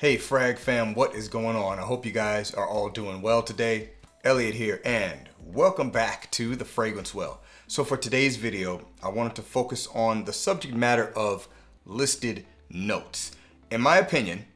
Hey Frag fam, what is going on? I hope you guys are all doing well today. Elliot here and welcome back to The Fragrance Well. So for today's video, I wanted to focus on the subject matter of listed notes. In my opinion,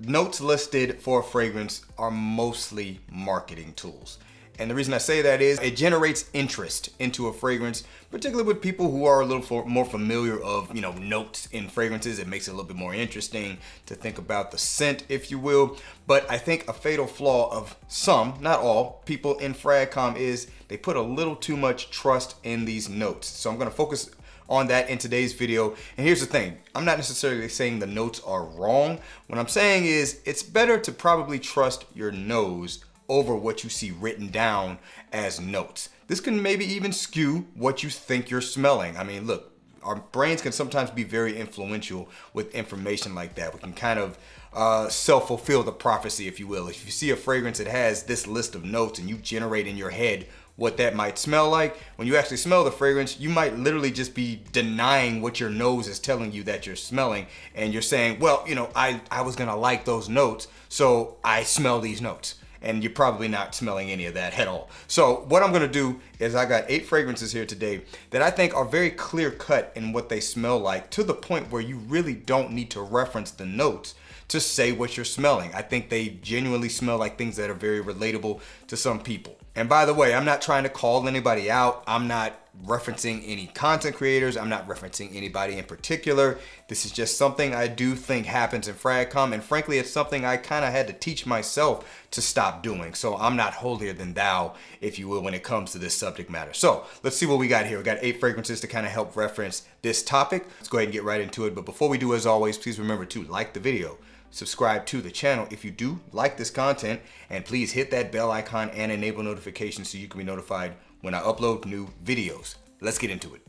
notes listed for a fragrance are mostly marketing tools. And the reason I say that is it generates interest into a fragrance, particularly with people who are a little more familiar of, notes in fragrances. It makes it a little bit more interesting to think about the scent, if you will. But I think a fatal flaw of some, not all, people in FragCom is they put a little too much trust in these notes. So I'm going to focus on that in today's video. And here's the thing, I'm not necessarily saying the notes are wrong. What I'm saying is it's better to probably trust your nose over what you see written down as notes. This can maybe even skew what you think you're smelling. I mean, look, our brains can sometimes be very influential with information like that. We can kind of self-fulfill the prophecy, if you will. If you see a fragrance that has this list of notes and you generate in your head what that might smell like, when you actually smell the fragrance, you might literally just be denying what your nose is telling you that you're smelling. And you're saying, well, I was gonna like those notes, so I smell these notes. And you're probably not smelling any of that at all. So what I'm gonna do is I got 8 fragrances here today that I think are very clear cut in what they smell like, to the point where you really don't need to reference the notes to say what you're smelling. I think they genuinely smell like things that are very relatable to some people. And by the way, I'm not trying to call anybody out. I'm not referencing any content creators. I'm not referencing anybody in particular. This is just something I do think happens in FragCom, and frankly, it's something I kind of had to teach myself to stop doing. So I'm not holier than thou, if you will, when it comes to this subject matter. So let's see what we got here. We got 8 fragrances to kind of help reference this topic. Let's go ahead and get right into it. But before we do, as always, please remember to like the video, subscribe to the channel if you do like this content, and please hit that bell icon and enable notifications so you can be notified when I upload new videos. Let's get into it.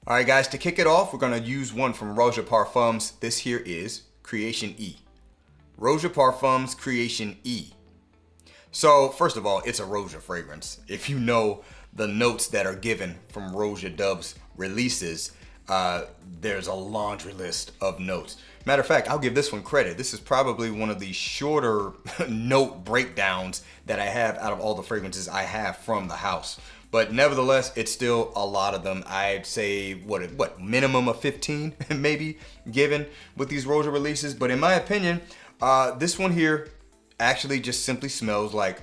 All right, guys, to kick it off, we're gonna use one from Roja Parfums. This here is Creation E. Roja Parfums Creation E. So first of all, it's a Roja fragrance. If you know the notes that are given from Roja Dub's releases, there's a laundry list of notes. Matter of fact, I'll give this one credit. This is probably one of the shorter note breakdowns that I have out of all the fragrances I have from the house. But nevertheless, it's still a lot of them. I'd say, what minimum of 15 maybe given with these Roja releases. But in my opinion, this one here actually just simply smells like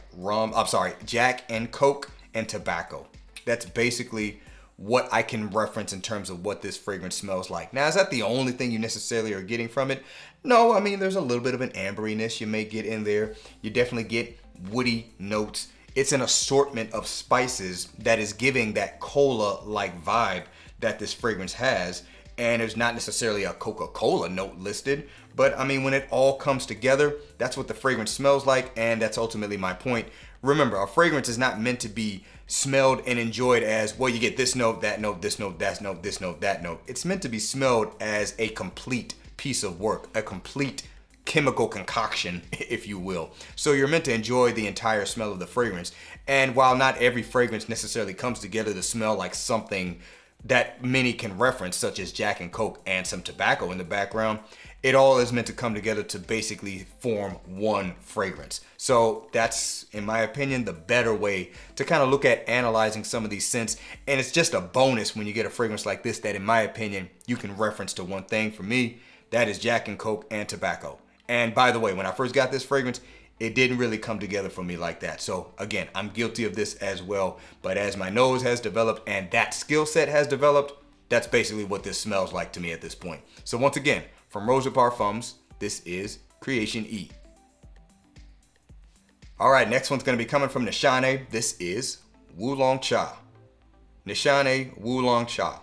Jack and Coke and tobacco. That's basically what I can reference in terms of what this fragrance smells like. Now, is that the only thing you necessarily are getting from it? No, I mean, there's a little bit of an amberiness you may get in there. You definitely get woody notes. It's an assortment of spices that is giving that cola-like vibe that this fragrance has. And there's not necessarily a Coca-Cola note listed, but I mean, when it all comes together, that's what the fragrance smells like, and that's ultimately my point. Remember, a fragrance is not meant to be smelled and enjoyed as, well, you get this note, that note, this note, that note, this note, that note. It's meant to be smelled as a complete piece of work, a complete chemical concoction, if you will. So you're meant to enjoy the entire smell of the fragrance. And while not every fragrance necessarily comes together to smell like something that many can reference, such as Jack and Coke and some tobacco in the background, it all is meant to come together to basically form one fragrance. So that's, in my opinion, the better way to kind of look at analyzing some of these scents. And it's just a bonus when you get a fragrance like this that, in my opinion, you can reference to one thing. For me, that is Jack and Coke and tobacco. And by the way, when I first got this fragrance, it didn't really come together for me like that. So again, I'm guilty of this as well. But as my nose has developed and that skill set has developed, that's basically what this smells like to me at this point. So once again, from Roja Parfums, this is Creation E. All right, next one's gonna be coming from Nishane. This is Wulong Cha. Nishane Wulong Cha.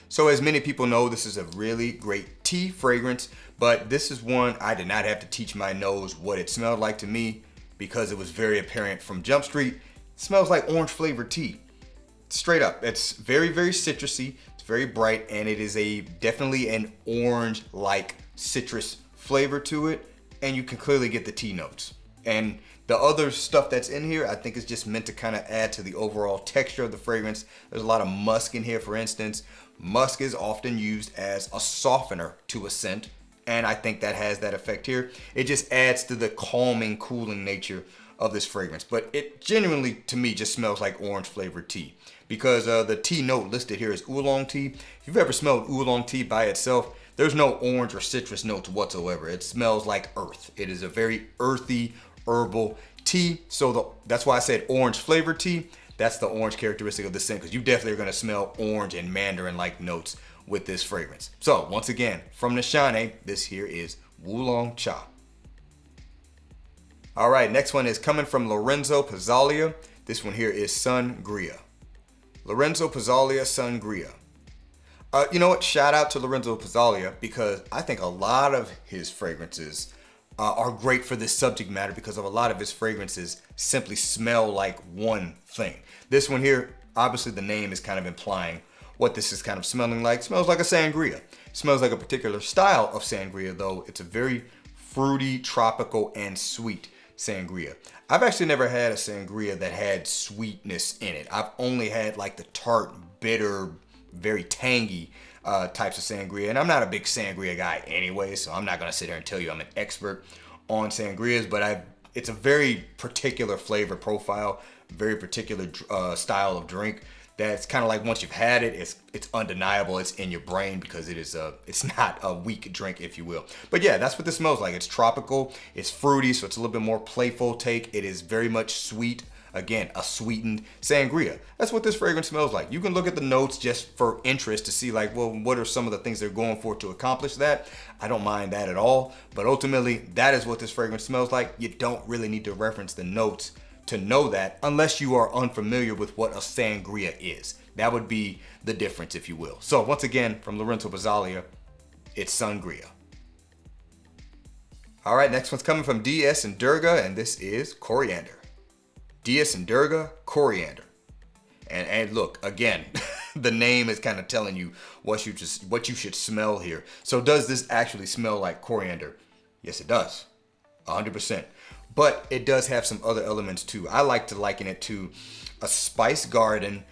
So as many people know, this is a really great tea fragrance, but this is one I did not have to teach my nose what it smelled like to me, because it was very apparent from Jump Street. It smells like orange flavored tea. Straight up. It's very, very citrusy. It's very bright, and it is definitely an orange-like citrus flavor to it, and you can clearly get the tea notes. And the other stuff that's in here, I think is just meant to kind of add to the overall texture of the fragrance. There's a lot of musk in here, for instance. musk is often used as a softener to a scent, and I think that has that effect here. It just adds to the calming, cooling nature of this fragrance. But it genuinely, to me, just smells like orange flavored tea, because the tea note listed here is oolong tea. If you've ever smelled oolong tea by itself, there's no orange or citrus notes whatsoever. It smells like earth. It is a very earthy, herbal tea. So that's why I said orange flavored tea. That's the orange characteristic of the scent, because you definitely are going to smell orange and mandarin-like notes with this fragrance. So once again, from Nishane, this here is Wulong Cha. All right, next one is coming from Lorenzo Pizzalia. This one here is Sun-Gria. Lorenzo Pizzalia, Sun-Gria. You know what? Shout out to Lorenzo Pizzalia, because I think a lot of his fragrances are great for this subject matter, because of a lot of his fragrances simply smell like one thing. This one here, obviously the name is kind of implying what this is kind of smelling like. It smells like a sangria. It smells like a particular style of sangria, though. It's a very fruity, tropical, and sweet sangria. I've actually never had a sangria that had sweetness in it. I've only had like the tart, bitter, very tangy types of sangria, and I'm not a big sangria guy anyway, so I'm not gonna sit here and tell you I'm an expert on sangrias, but it's a very particular flavor profile, very particular style of drink that's kind of like, once you've had it, it's undeniable. It's in your brain, because it's not a weak drink, if you will. But yeah, that's what this smells like. It's tropical, it's fruity, so it's a little bit more playful take. It is very much sweet. Again, a sweetened sangria. That's what this fragrance smells like. You can look at the notes just for interest to see like, well, what are some of the things they're going for to accomplish that? I don't mind that at all. But ultimately, that is what this fragrance smells like. You don't really need to reference the notes to know that, unless you are unfamiliar with what a sangria is. That would be the difference, if you will. So once again, from Lorenzo Pizzalia, it's Sun-Gria. All right, next one's coming from DS and Durga, and this is Coriander. DS and Durga, Coriander. And look, again, the name is kind of telling you what you should smell here. So does this actually smell like coriander? Yes, it does, 100%. But it does have some other elements too. I like to liken it to a spice garden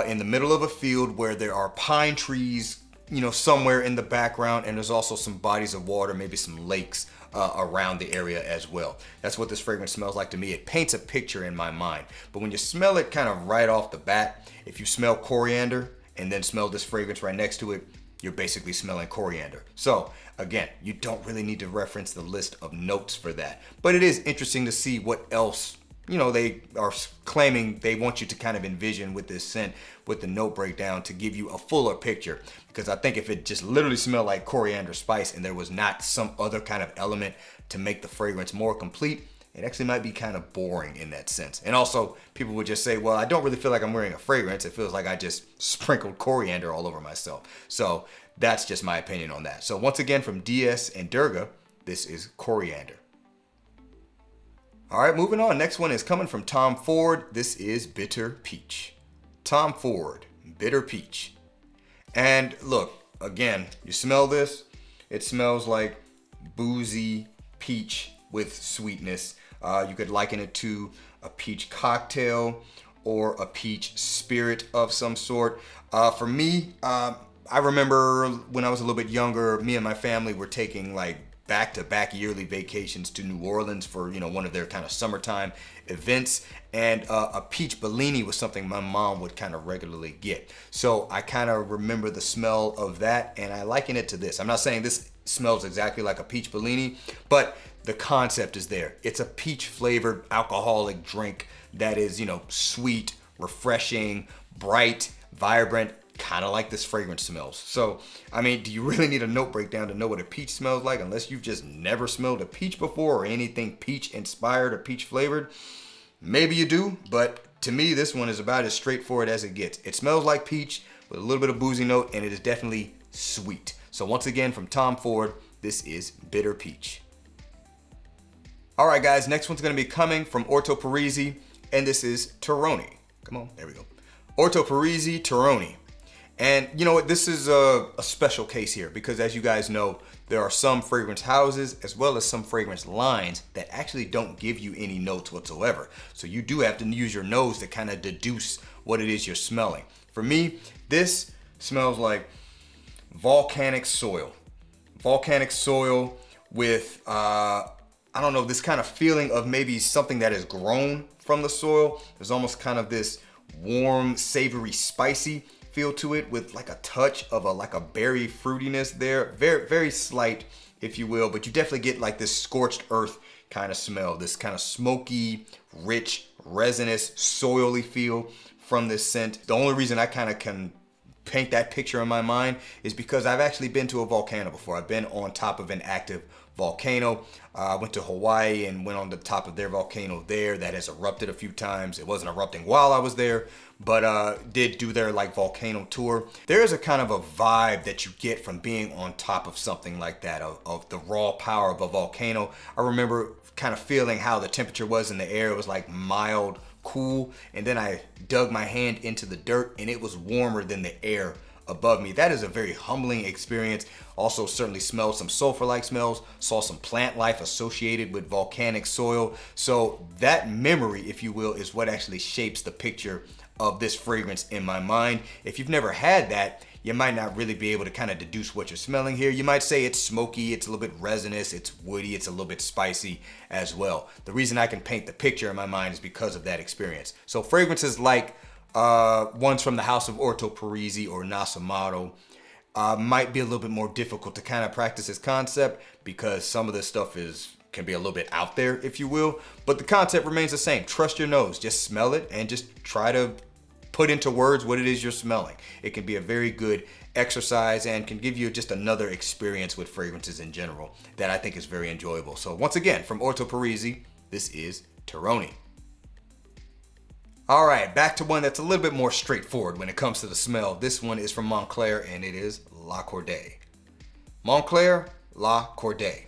in the middle of a field where there are pine trees, you know, somewhere in the background, and there's also some bodies of water, maybe some lakes around the area as well. That's what this fragrance smells like to me. It paints a picture in my mind. But when you smell it kind of right off the bat, if you smell coriander and then smell this fragrance right next to it, you're basically smelling coriander. So again, you don't really need to reference the list of notes for that. But it is interesting to see what else, you know, they are claiming they want you to kind of envision with this scent, with the note breakdown, to give you a fuller picture. Because I think if it just literally smelled like coriander spice and there was not some other kind of element to make the fragrance more complete, it actually might be kind of boring in that sense. And also, people would just say, well, I don't really feel like I'm wearing a fragrance. It feels like I just sprinkled coriander all over myself. So that's just my opinion on that. So once again, from DS and Durga, this is Coriander. All right, moving on. Next one is coming from Tom Ford. This is Bitter Peach. Tom Ford, Bitter Peach. And look, again, you smell this. It smells like boozy peach with sweetness. You could liken it to a peach cocktail or a peach spirit of some sort. For me, I remember when I was a little bit younger, me and my family were taking like back-to-back yearly vacations to New Orleans for, you know, one of their kind of summertime events, and a peach Bellini was something my mom would kind of regularly get. So I kind of remember the smell of that, and I liken it to this. I'm not saying this smells exactly like a peach Bellini, but the concept is there. It's a peach flavored alcoholic drink that is, you know, sweet, refreshing, bright, vibrant, kind of like this fragrance smells. So, I mean, do you really need a note breakdown to know what a peach smells like, unless you've just never smelled a peach before, or anything peach inspired or peach flavored? Maybe you do, but to me, this one is about as straightforward as it gets. It smells like peach with a little bit of boozy note, and it is definitely sweet. So once again, from Tom Ford, this is Bitter Peach. All right, guys, next one's gonna be coming from Orto Parisi, and this is Terroni. Come on, there we go. Orto Parisi, Terroni. And you know what, this is a special case here, because as you guys know, there are some fragrance houses as well as some fragrance lines that actually don't give you any notes whatsoever. So you do have to use your nose to kind of deduce what it is you're smelling. For me, this Smells like volcanic soil. Volcanic soil with, I don't know, this kind of feeling of maybe something that has grown from the soil. There's almost kind of this warm, savory, spicy feel to it with like a touch of like a berry fruitiness there. Very, very slight, if you will, but you definitely get like this scorched earth kind of smell, this kind of smoky, rich, resinous, soily feel from this scent. The only reason I kind of can paint that picture in my mind is because I've actually been to a volcano before. I've been on top of an active volcano. I went to Hawaii and went on the top of their volcano there that has erupted a few times. It wasn't erupting while I was there, but did do their like volcano tour. There is a kind of a vibe that you get from being on top of something like that, of the raw power of a volcano. I remember kind of feeling how the temperature was in the air. It was like mild, cool, and then I dug my hand into the dirt and it was warmer than the air above me. That is a very humbling experience. Also certainly smelled some sulfur-like smells, saw some plant life associated with volcanic soil. So that memory, if you will, is what actually shapes the picture of this fragrance in my mind. If you've never had that, you might not really be able to kind of deduce what you're smelling here. You might say it's smoky, it's a little bit resinous, it's woody, it's a little bit spicy as well. The reason I can paint the picture in my mind is because of that experience. So fragrances like ones from the house of Orto Parisi or Nasomato might be a little bit more difficult to kind of practice this concept because some of this stuff can be a little bit out there, if you will, but the concept remains the same. Trust your nose, just smell it and just try to put into words what it is you're smelling. It can be a very good exercise and can give you just another experience with fragrances in general that I think is very enjoyable. So once again, from Orto Parisi, this is Terroni. All right, back to one that's a little bit more straightforward when it comes to the smell. This one is from Montclair and it is La Cordee. Montclair La Cordee.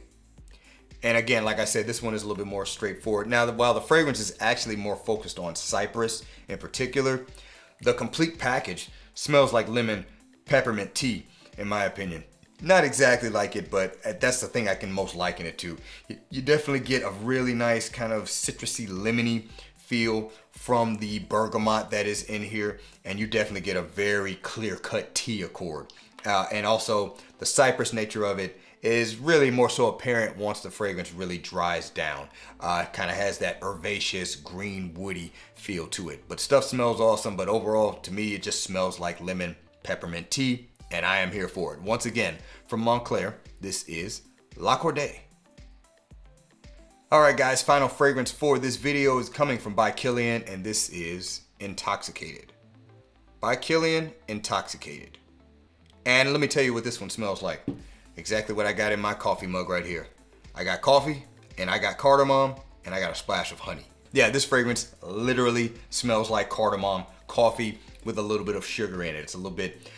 And again, like I said, this one is a little bit more straightforward. Now, while the fragrance is actually more focused on cypress in particular, the complete package smells like lemon peppermint tea, in my opinion. Not exactly like it, but that's the thing I can most liken it to. You definitely get a really nice kind of citrusy, lemony feel from the bergamot that is in here, and you definitely get a very clear-cut tea accord. And also, the cypress nature of it is really more so apparent once the fragrance really dries down. It kind of has that herbaceous, green, woody feel to it. But stuff smells awesome, but overall, to me, it just smells like lemon peppermint tea, and I am here for it. Once again, from Montclair, this is La Cordee. All right, guys, final fragrance for this video is coming from By Kilian, and this is Intoxicated. By Kilian, Intoxicated. And let me tell you what this one smells like. Exactly what I got in my coffee mug right here. I got coffee, and I got cardamom, and I got a splash of honey. Yeah, this fragrance literally smells like cardamom coffee with a little bit of sugar in it. It's a little bit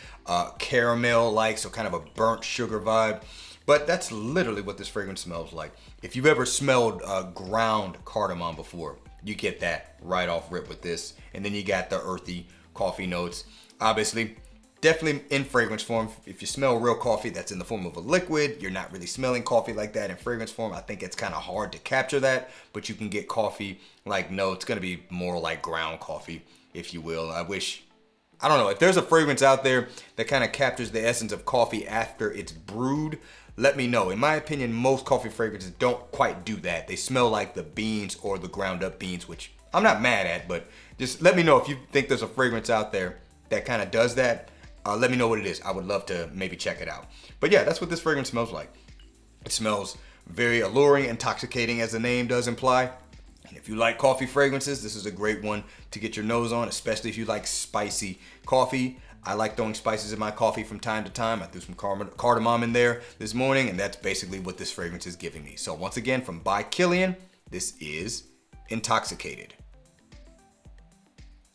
caramel-like, so kind of a burnt sugar vibe. But that's literally what this fragrance smells like. If you've ever smelled ground cardamom before, you get that right off rip with this. And then you got the earthy coffee notes. Obviously, definitely in fragrance form. If you smell real coffee that's in the form of a liquid, you're not really smelling coffee like that in fragrance form. I think it's kind of hard to capture that, but you can get coffee like, no, it's gonna be more like ground coffee, if you will. I don't know, if there's a fragrance out there that kind of captures the essence of coffee after it's brewed, let me know. In my opinion, most coffee fragrances don't quite do that. They smell like the beans or the ground up beans, which I'm not mad at, but just let me know if you think there's a fragrance out there that kind of does that. Let me know what it is. I would love to maybe check it out. But yeah, that's what this fragrance smells like. It smells very alluring, intoxicating, as the name does imply. And if you like coffee fragrances, this is a great one to get your nose on, especially if you like spicy coffee. I like throwing spices in my coffee from time to time. I threw some cardamom in there this morning, and that's basically what this fragrance is giving me. So once again, from By Kilian, this is Intoxicated.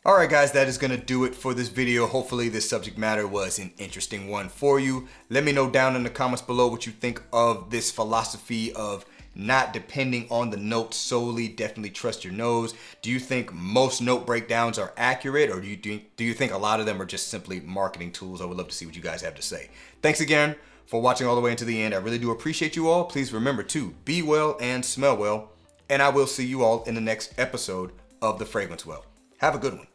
All right, guys, that is gonna do it for this video. Hopefully this subject matter was an interesting one for you. Let me know down in the comments below what you think of this philosophy of not depending on the notes solely. Definitely trust your nose. Do you think most note breakdowns are accurate, or do you think a lot of them are just simply marketing tools? I would love to see what you guys have to say. Thanks again for watching all the way into the end. I really do appreciate you all. Please remember to be well and smell well, and I will see you all in the next episode of The Fragrance Well. Have a good one.